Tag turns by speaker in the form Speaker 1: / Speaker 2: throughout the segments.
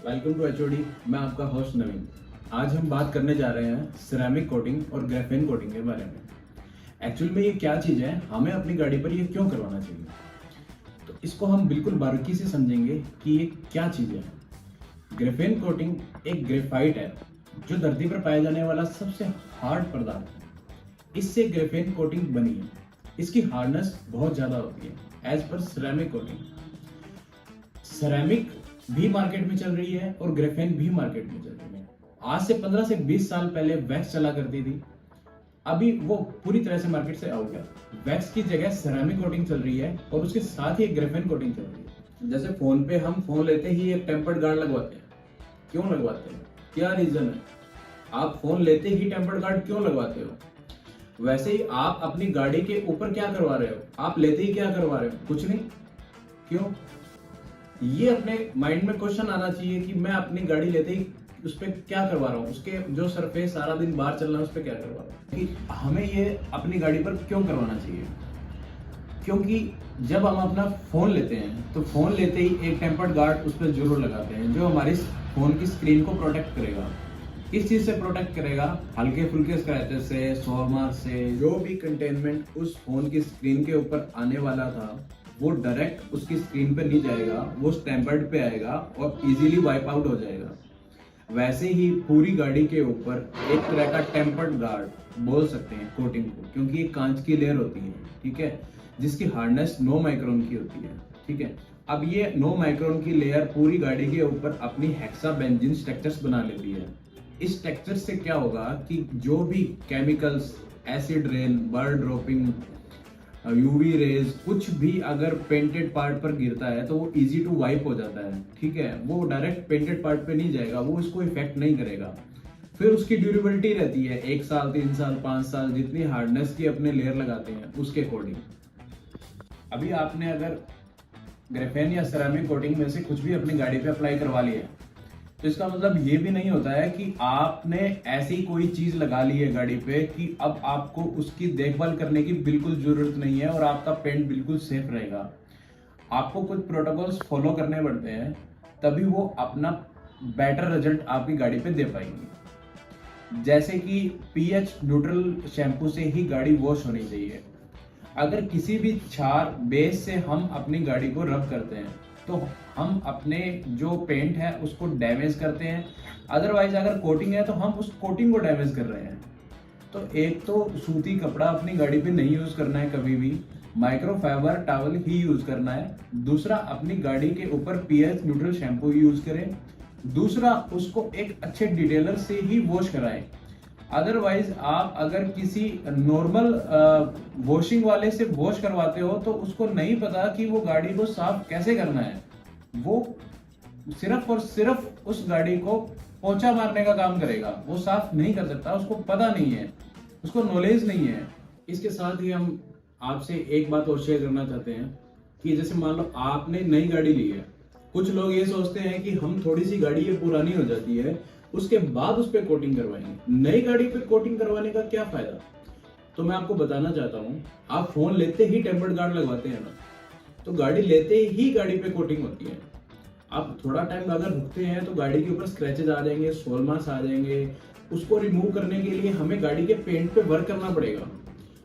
Speaker 1: Welcome to HOD. मैं आपका host नवीन। आज हम बात करने जा रहे हैं सिरेमिक कोटिंग और ग्रेफेन कोटिंग के बारे में। एक्चुअल में ये क्या चीज़ है, हमें अपनी गाड़ी पर ये क्यों करवाना चाहिए, तो इसको हम बिल्कुल बारीकी से समझेंगे कि ये क्या चीज़ है। ग्रेफेन कोटिंग एक ग्रेफाइट है जो धरती पर पाया जाने वाला सबसे हार्ड पदार्थ है। इससे ग्रेफेन कोटिंग बनी है। इसकी हार्डनेस बहुत ज़्यादा होती है एज पर सिरेमिक कोटिंग। सिरेमिक भी मार्केट में चल रही है और ग्रेफेन भी मार्केट में चल रही है। आज से 15 से 20 साल पहले वैक्स चला करती थी, अभी वो पूरी तरह से मार्केट से आउट है। वैक्स की जगह सिरेमिक कोटिंग चल रही है और उसके साथ ही ग्रेफेन कोटिंग चल रही है। जैसे फोन पे हम फोन लेते ही एक टेम्पर्ड गार्ड लगवाते हैं। क्यों लगवाते हैं, क्या रीजन है? आप फोन लेते ही टेम्पर्ड गार्ड क्यों लगवाते हो? वैसे ही आप अपनी गाड़ी के ऊपर क्या करवा रहे हो? आप लेते ही क्या करवा रहे हो? कुछ नहीं। क्यों? ये अपने माइंड में क्वेश्चन आना चाहिए कि मैं अपनी गाड़ी लेते ही उस पर क्या करवा रहा हूँ, उसके जो सरफेस सारा दिन बाहर चलना है उस पर क्या करवा रहा हूँ। कि हमें ये अपनी गाड़ी पर क्यों करवाना चाहिए? क्योंकि जब हम अपना फोन लेते हैं तो फोन लेते ही एक टेम्पर्ड गार्ड उस पर जरूर लगाते हैं जो हमारी फोन की स्क्रीन को प्रोटेक्ट करेगा। किस चीज से प्रोटेक्ट करेगा? हल्के फुल्के स्क्रैचेस से, शॉर्मार से। जो भी कंटेनमेंट उस फोन की स्क्रीन के ऊपर आने वाला था वो डायरेक्ट उसकी स्क्रीन पे नहीं जाएगा, वो टेम्पर्ड पे आएगा और इजीली वाइप आउट हो जाएगा। वैसे ही पूरी गाड़ी के ऊपर एक तरह का टेम्पर्ड गार्ड बोल सकते हैं कोटिंग को, क्योंकि ये कांच की लेयर होती है, ठीक है, जिसकी हार्डनेस 9 माइक्रोन की होती है, ठीक है। अब ये 9 माइक्रोन की लेयर पूरी गाड़ी के ऊपर अपनी हेक्साबेंजीन स्ट्रक्चर्स बना लेती है। इस स्ट्रक्चर से क्या होगा कि जो भी chemicals, acid rain, bird dropping, UV rays, कुछ भी अगर पेंटेड पार्ट पर गिरता है तो वो इजी टू वाइप हो जाता है, ठीक है। वो डायरेक्ट पेंटेड पार्ट पे नहीं जाएगा, वो इसको इफेक्ट नहीं करेगा। फिर उसकी ड्यूरेबिलिटी रहती है 1 साल, 3 साल, 5 साल, जितनी हार्डनेस की अपने लेयर लगाते हैं उसके अकॉर्डिंग। अभी आपने अगर ग्रेफेन या सिरेमिक कोटिंग में से कुछ भी अपनी गाड़ी पे अप्लाई करवा लिया तो इसका मतलब ये भी नहीं होता है कि आपने ऐसी कोई चीज लगा ली है गाड़ी पे कि अब आपको उसकी देखभाल करने की बिल्कुल जरूरत नहीं है और आपका पेंट बिल्कुल सेफ रहेगा। आपको कुछ प्रोटोकॉल्स फॉलो करने पड़ते हैं, तभी वो अपना बेटर रिजल्ट आपकी गाड़ी पे दे पाएंगे। जैसे कि पीएच न्यूट्रल शैम्पू से ही गाड़ी वॉश होनी चाहिए। अगर किसी भी क्षार बेस से हम अपनी गाड़ी को रब करते हैं तो हम अपने जो पेंट है उसको डैमेज करते हैं। अदरवाइज अगर कोटिंग है तो हम उस कोटिंग को डैमेज कर रहे हैं। तो एक तो सूती कपड़ा अपनी गाड़ी पे नहीं यूज करना है, कभी भी माइक्रोफाइबर टॉवल ही यूज करना है। दूसरा, अपनी गाड़ी के ऊपर पीएच न्यूट्रल शैम्पू यूज करें। दूसरा, उसको एक अच्छे डिटेलर से ही वॉश कराएं। अदरवाइज आप अगर किसी नॉर्मल वॉशिंग वाले से वॉश करवाते हो तो उसको नहीं पता कि वो गाड़ी को साफ कैसे करना है। वो सिर्फ और सिर्फ उस गाड़ी को पोंछा मारने का काम करेगा, वो साफ नहीं कर सकता, उसको पता नहीं है, उसको नॉलेज नहीं है। इसके साथ ही हम आपसे एक बात और शेयर करना चाहते हैं कि जैसे मान लो आपने नई गाड़ी ली है। कुछ लोग ये सोचते हैं कि हम थोड़ी सी गाड़ी ये पुरानी हो जाती है उसके बाद उस पर कोटिंग करवाएंगे। नई गाड़ी पे कोटिंग करवाने का क्या फायदा? तो मैं आपको बताना चाहता हूँ, आप फोन लेते ही टेम्पर्ड गार्ड लगवाते हैं ना, तो गाड़ी लेते ही गाड़ी पे कोटिंग होती है। आप थोड़ा टाइम अगर रुकते हैं तो गाड़ी के ऊपर स्क्रैचेस आ जाएंगे, सोल मार्क्स आ जाएंगे। उसको रिमूव करने के लिए हमें गाड़ी के पेंट पे वर्क करना पड़ेगा।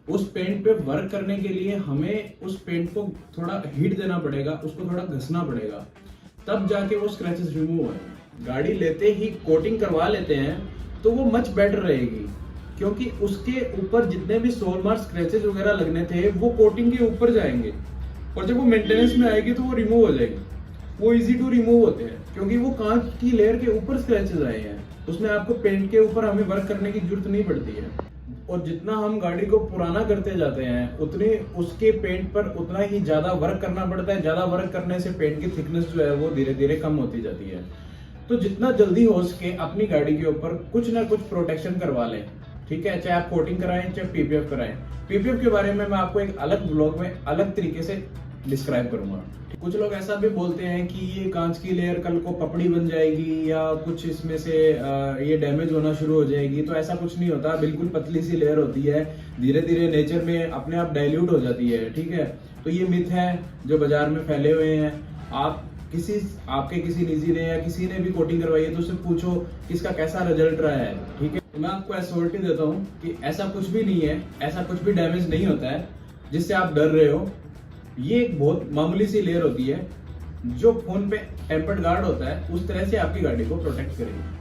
Speaker 1: उस पेंट पे वर्क करने के लिए हमें उस पेंट को थोड़ा हीट देना पड़ेगा, उसको थोड़ा घसना पड़ेगा, तब जाके वो स्क्रैचेस रिमूव होंगे। गाड़ी लेते ही कोटिंग करवा लेते हैं तो वो मच बेटर रहेगी, क्योंकि उसके ऊपर जितने भी सोल मार्क, स्क्रैचेस वगैरह लगने थे वो कोटिंग के ऊपर जाएंगे और जब वो मेंटेनेंस में आएगी तो वो रिमूव हो जाएगी। वो इजी टू रिमूव होते हैं क्योंकि वो कांच की लेयर के ऊपर स्क्रैचेस आए हैं। उसमें आपको पेंट के ऊपर हमें वर्क करने की जरूरत नहीं पड़ती है। और जितना हम गाड़ी को पुराना करते जाते हैं उतने उसके पेंट पर उतना ही ज्यादा वर्क करना पड़ता है। ज्यादा वर्क करने से पेंट की थिकनेस जो है वो धीरे धीरे कम होती जाती है। तो जितना जल्दी हो सके अपनी गाड़ी के ऊपर कुछ ना कुछ प्रोटेक्शन करवा लें, ठीक है। चाहे आप कोटिंग कराएं चाहे पीपीएफ कराएं। पीपीएफ के बारे में मैं आपको एक अलग ब्लॉग में अलग तरीके से डिस्क्राइब करूंगा। कुछ लोग ऐसा भी बोलते हैं कि ये कांच की लेयर कल को पपड़ी बन जाएगी या कुछ इसमें से ये डैमेज होना शुरू हो जाएगी। तो ऐसा कुछ नहीं होता, बिल्कुल पतली सी लेयर होती है, धीरे धीरे नेचर में अपने आप डाइल्यूट हो जाती है, ठीक है। तो ये मिथ है जो बाजार में फैले हुए हैं। आप किसी निजी ने या किसी ने भी कोटिंग करवाई है तो उससे पूछो कि इसका कैसा रिजल्ट रहा है, ठीक है। तो मैं आपको एश्योरिटी देता हूँ कि ऐसा कुछ भी नहीं है, ऐसा कुछ भी डैमेज नहीं होता है जिससे आप डर रहे हो। ये एक बहुत मामूली सी लेयर होती है जो फोन पे टेम्पर्ड गार्ड होता है, उस तरह से आपकी गाड़ी को प्रोटेक्ट करेगी।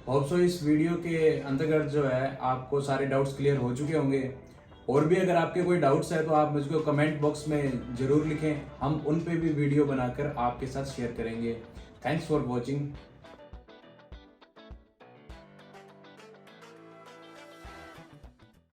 Speaker 1: होप सो इस वीडियो के अंतर्गत जो है आपको सारे डाउट्स क्लियर हो चुके होंगे। और भी अगर आपके कोई डाउट्स है तो आप मुझको कमेंट बॉक्स में जरूर लिखें, हम उन पे भी वीडियो बनाकर आपके साथ शेयर करेंगे। Thanks for watching.